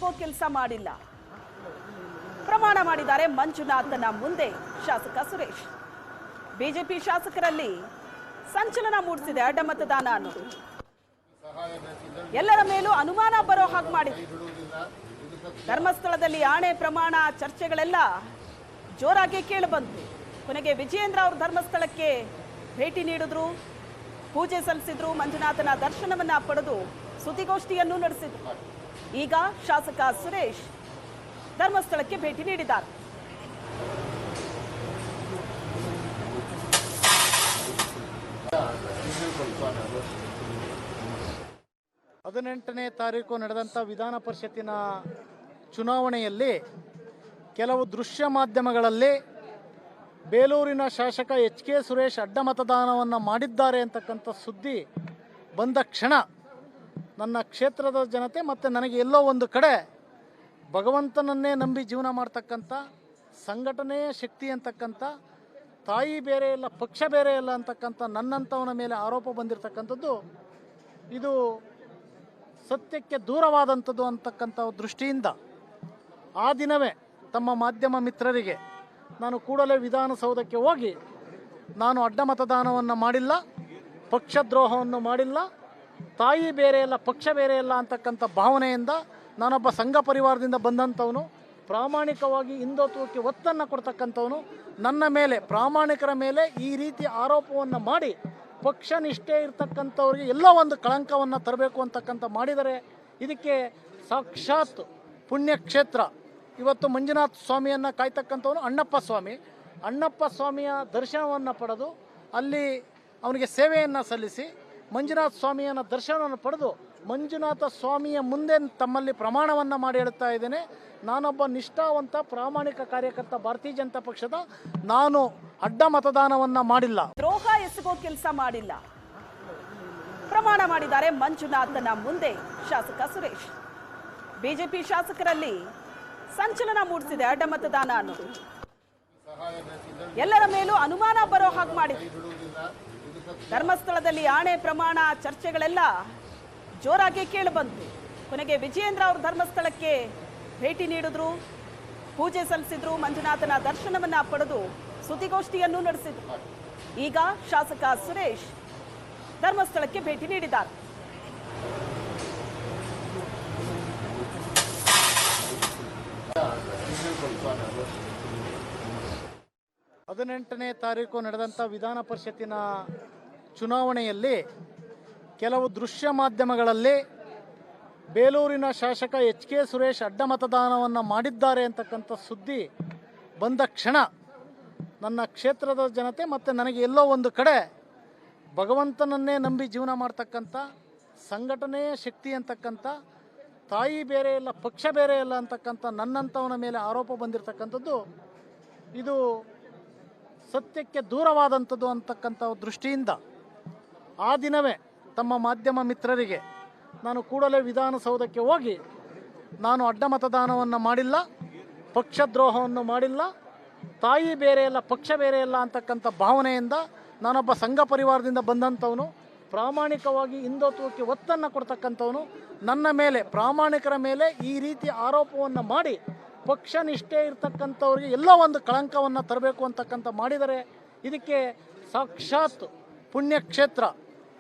ಎಸಗೋ ಕೆಲಸ ಮಾಡಿಲ್ಲ. ಪ್ರಮಾಣ ಮಾಡಿದ್ದಾರೆ ಮಂಜುನಾಥನ ಮುಂದೆ ಶಾಸಕ ಸುರೇಶ್. ಬಿಜೆಪಿ ಶಾಸಕರಲ್ಲಿ ಸಂಚಲನ ಮೂಡಿಸಿದೆ ಅಡ್ಡ ಮತದಾನ ಅನ್ನೋದು. ಎಲ್ಲರ ಮೇಲೂ ಅನುಮಾನ ಬರೋ ಹಾಗೆ ಮಾಡಿದೆ. ಧರ್ಮಸ್ಥಳದಲ್ಲಿ ಆಣೆ ಪ್ರಮಾಣ ಚರ್ಚೆಗಳೆಲ್ಲ ಜೋರಾಗಿ ಕೇಳಿಬಂತು. ಕೊನೆಗೆ ವಿಜಯೇಂದ್ರ ಅವರು ಧರ್ಮಸ್ಥಳಕ್ಕೆ ಭೇಟಿ ನೀಡಿದ್ರು, ಪೂಜೆ ಸಲ್ಲಿಸಿದ್ರು, ಮಂಜುನಾಥನ ದರ್ಶನವನ್ನ ಪಡೆದು ಸುದ್ದಿಗೋಷ್ಠಿಯನ್ನು ನಡೆಸಿದ್ರು. ಈಗ ಶಾಸಕ ಸುರೇಶ್ ಧರ್ಮಸ್ಥಳಕ್ಕೆ ಭೇಟಿ ನೀಡಿದ್ದಾರೆ. ಹದಿನೆಂಟನೇ ತಾರೀಕು ನಡೆದಂಥ ವಿಧಾನ ಪರಿಷತ್ತಿನ ಚುನಾವಣೆಯಲ್ಲಿ ಕೆಲವು ದೃಶ್ಯ ಮಾಧ್ಯಮಗಳಲ್ಲಿ ಬೇಲೂರಿನ ಶಾಸಕ ಎಚ್ ಕೆ ಸುರೇಶ್ ಅಡ್ಡ ಮತದಾನವನ್ನು ಮಾಡಿದ್ದಾರೆ ಅಂತಕ್ಕಂಥ ಸುದ್ದಿ ಬಂದ ಕ್ಷಣ ನನ್ನ ಕ್ಷೇತ್ರದ ಜನತೆ ಮತ್ತು ನನಗೆ ಎಲ್ಲೋ ಒಂದು ಕಡೆ ಭಗವಂತನನ್ನೇ ನಂಬಿ ಜೀವನ ಮಾಡ್ತಕ್ಕಂಥ ಸಂಘಟನೆಯ ಶಕ್ತಿ ಅಂತಕ್ಕಂಥ ತಾಯಿ ಬೇರೆ ಇಲ್ಲ ಪಕ್ಷ ಬೇರೆ ಇಲ್ಲ ಅಂತಕ್ಕಂಥ ನನ್ನಂಥವನ ಮೇಲೆ ಆರೋಪ ಬಂದಿರತಕ್ಕಂಥದ್ದು ಇದು ಸತ್ಯಕ್ಕೆ ದೂರವಾದಂಥದ್ದು ಅಂತಕ್ಕಂಥ ದೃಷ್ಟಿಯಿಂದ ಆ ದಿನವೇ ತಮ್ಮ ಮಾಧ್ಯಮ ಮಿತ್ರರಿಗೆ ನಾನು ಕೂಡಲೇ ವಿಧಾನಸೌಧಕ್ಕೆ ಹೋಗಿ ನಾನು ಅಡ್ಡ ಮತದಾನವನ್ನು ಮಾಡಿಲ್ಲ, ಪಕ್ಷದ್ರೋಹವನ್ನು ಮಾಡಿಲ್ಲ, ತಾಯಿ ಬೇರೆ ಇಲ್ಲ ಪಕ್ಷ ಬೇರೆ ಇಲ್ಲ ಅಂತಕ್ಕಂಥ ಭಾವನೆಯಿಂದ ನಾನೊಬ್ಬ ಸಂಘ ಪರಿವಾರದಿಂದ ಬಂದಂಥವನು, ಪ್ರಾಮಾಣಿಕವಾಗಿ ಹಿಂದುತ್ವಕ್ಕೆ ಒತ್ತನ್ನು ಕೊಡ್ತಕ್ಕಂಥವನು, ನನ್ನ ಮೇಲೆ ಪ್ರಾಮಾಣಿಕರ ಮೇಲೆ ಈ ರೀತಿ ಆರೋಪವನ್ನು ಮಾಡಿ ಪಕ್ಷ ನಿಷ್ಠೆ ಇರ್ತಕ್ಕಂಥವ್ರಿಗೆ ಎಲ್ಲೋ ಒಂದು ಕಳಂಕವನ್ನು ತರಬೇಕು ಅಂತಕ್ಕಂಥ ಮಾಡಿದರೆ ಇದಕ್ಕೆ ಸಾಕ್ಷಾತ್ ಪುಣ್ಯಕ್ಷೇತ್ರ ಇವತ್ತು ಮಂಜುನಾಥ ಸ್ವಾಮಿಯನ್ನು ಕಾಯ್ತಕ್ಕಂಥವನು ಅಣ್ಣಪ್ಪ ಸ್ವಾಮಿಯ ದರ್ಶನವನ್ನು ಪಡೆದು ಅಲ್ಲಿ ಅವನಿಗೆ ಸೇವೆಯನ್ನು ಸಲ್ಲಿಸಿ ಮಂಜುನಾಥ ಸ್ವಾಮಿಯನ್ನು ದರ್ಶನವನ್ನು ಪಡೆದು ಮಂಜುನಾಥ ಸ್ವಾಮಿಯ ಮುಂದೆ ತಮ್ಮಲ್ಲಿ ಪ್ರಮಾಣವನ್ನು ಮಾಡಿ ಹೇಳುತ್ತಾ ಇದ್ದೇನೆ, ನಾನೊಬ್ಬ ನಿಷ್ಠಾವಂತ ಪ್ರಾಮಾಣಿಕ ಕಾರ್ಯಕರ್ತ ಭಾರತೀಯ ಜನತಾ ಪಕ್ಷದ, ನಾನು ಅಡ್ಡ ಮತದಾನವನ್ನು ಮಾಡಿಲ್ಲ, ದ್ರೋಹ ಎಸಗೋ ಕೆಲಸ ಮಾಡಿಲ್ಲ. ಪ್ರಮಾಣ ಮಾಡಿದ್ದಾರೆ ಮಂಜುನಾಥನ ಮುಂದೆ ಶಾಸಕ ಸುರೇಶ್. ಬಿಜೆಪಿ ಶಾಸಕರಲ್ಲಿ ಸಂಚಲನ ಮೂಡಿಸಿದೆ ಅಡ್ಡ ಮತದಾನ ಅನ್ನೋದು. ಎಲ್ಲರ ಮೇಲೂ ಅನುಮಾನ ಬರೋ ಹಾಗೆ ಮಾಡಿದೆ. ಧರ್ಮಸ್ಥಳದಲ್ಲಿ ಆಣೆ ಪ್ರಮಾಣ ಚರ್ಚೆಗಳೆಲ್ಲ ಜೋರಾಗಿ ಕೇಳಿಬಂತು. ಕೊನೆಗೆ ವಿಜಯೇಂದ್ರ ಅವರು ಧರ್ಮಸ್ಥಳಕ್ಕೆ ಭೇಟಿ ನೀಡಿದ್ರು, ಪೂಜೆ ಸಲ್ಲಿಸಿದ್ರು, ಮಂಜುನಾಥನ ದರ್ಶನವನ್ನ ಪಡೆದು ಸುದ್ದಿಗೋಷ್ಠಿಯನ್ನು ನಡೆಸಿದ್ರು. ಈಗ ಶಾಸಕ ಸುರೇಶ್ ಧರ್ಮಸ್ಥಳಕ್ಕೆ ಭೇಟಿ ನೀಡಿದ್ದಾರೆ. ಹದಿನೆಂಟನೇ ತಾರೀಕು ನಡೆದಂಥ ವಿಧಾನ ಪರಿಷತ್ತಿನ ಚುನಾವಣೆಯಲ್ಲಿ ಕೆಲವು ದೃಶ್ಯ ಮಾಧ್ಯಮಗಳಲ್ಲಿ ಬೇಲೂರಿನ ಶಾಸಕ ಎಚ್ ಕೆ ಸುರೇಶ್ ಅಡ್ಡ ಮತದಾನವನ್ನು ಮಾಡಿದ್ದಾರೆ ಅಂತಕ್ಕಂಥ ಸುದ್ದಿ ಬಂದ ಕ್ಷಣ ನನ್ನ ಕ್ಷೇತ್ರದ ಜನತೆ ಮತ್ತು ನನಗೆ ಎಲ್ಲೋ ಒಂದು ಕಡೆ ಭಗವಂತನನ್ನೇ ನಂಬಿ ಜೀವನ ಮಾಡ್ತಕ್ಕಂಥ ಸಂಘಟನೆಯ ಶಕ್ತಿ ಅಂತಕ್ಕಂಥ ತಾಯಿ ಬೇರೆ ಇಲ್ಲ ಪಕ್ಷ ಬೇರೆ ಇಲ್ಲ ಅಂತಕ್ಕಂಥ ನನ್ನಂಥವನ ಮೇಲೆ ಆರೋಪ ಬಂದಿರತಕ್ಕಂಥದ್ದು ಇದು ಸತ್ಯಕ್ಕೆ ದೂರವಾದಂಥದ್ದು ಅಂತಕ್ಕಂಥ ದೃಷ್ಟಿಯಿಂದ ಆ ದಿನವೇ ತಮ್ಮ ಮಾಧ್ಯಮ ಮಿತ್ರರಿಗೆ ನಾನು ಕೂಡಲೇ ವಿಧಾನಸೌಧಕ್ಕೆ ಹೋಗಿ ನಾನು ಅಡ್ಡ ಮತದಾನವನ್ನು ಮಾಡಿಲ್ಲ, ಪಕ್ಷದ್ರೋಹವನ್ನು ಮಾಡಿಲ್ಲ, ತಾಯಿ ಬೇರೆ ಇಲ್ಲ ಪಕ್ಷ ಬೇರೆ ಇಲ್ಲ ಅಂತಕ್ಕಂಥ ಭಾವನೆಯಿಂದ ನಾನೊಬ್ಬ ಸಂಘ ಪರಿವಾರದಿಂದ ಬಂದಂಥವನು, ಪ್ರಾಮಾಣಿಕವಾಗಿ ಹಿಂದುತ್ವಕ್ಕೆ ಒತ್ತನ್ನು ಕೊಡ್ತಕ್ಕಂಥವನು, ನನ್ನ ಮೇಲೆ ಪ್ರಾಮಾಣಿಕರ ಮೇಲೆ ಈ ರೀತಿ ಆರೋಪವನ್ನು ಮಾಡಿ ಪಕ್ಷ ನಿಷ್ಠೆ ಇರ್ತಕ್ಕಂಥವ್ರಿಗೆ ಎಲ್ಲೋ ಒಂದು ಕಳಂಕವನ್ನು ತರಬೇಕು ಅಂತಕ್ಕಂಥ ಮಾಡಿದರೆ ಇದಕ್ಕೆ ಸಾಕ್ಷಾತ್ ಪುಣ್ಯಕ್ಷೇತ್ರ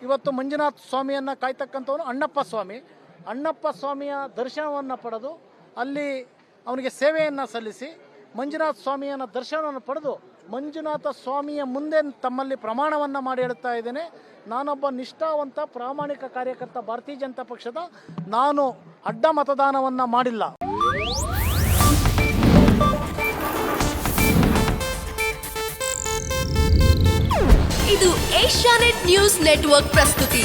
ಇವತ್ತು ಮಂಜುನಾಥ ಸ್ವಾಮಿಯನ್ನು ಕಾಯ್ತಕ್ಕಂಥವನು ಅಣ್ಣಪ್ಪ ಸ್ವಾಮಿಯ ದರ್ಶನವನ್ನು ಪಡೆದು ಅಲ್ಲಿ ಅವನಿಗೆ ಸೇವೆಯನ್ನು ಸಲ್ಲಿಸಿ ಮಂಜುನಾಥ ಸ್ವಾಮಿಯನ್ನು ದರ್ಶನವನ್ನು ಪಡೆದು ಮಂಜುನಾಥ ಸ್ವಾಮಿಯ ಮುಂದೆ ತಮ್ಮಲ್ಲಿ ಪ್ರಮಾಣವನ್ನು ಮಾಡಿ ಹೇಳುತ್ತಾ ಇದ್ದೇನೆ, ನಾನೊಬ್ಬ ನಿಷ್ಠಾವಂತ ಪ್ರಾಮಾಣಿಕ ಕಾರ್ಯಕರ್ತ ಭಾರತೀಯ ಜನತಾ ಪಕ್ಷದ, ನಾನು ಅಡ್ಡ ಮತದಾನವನ್ನು ಮಾಡಿಲ್ಲ. ಇದು ಏಷ್ಯಾನೆಟ್ ನ್ಯೂಸ್ ನೆಟ್ವರ್ಕ್ ಪ್ರಸ್ತುತಿ.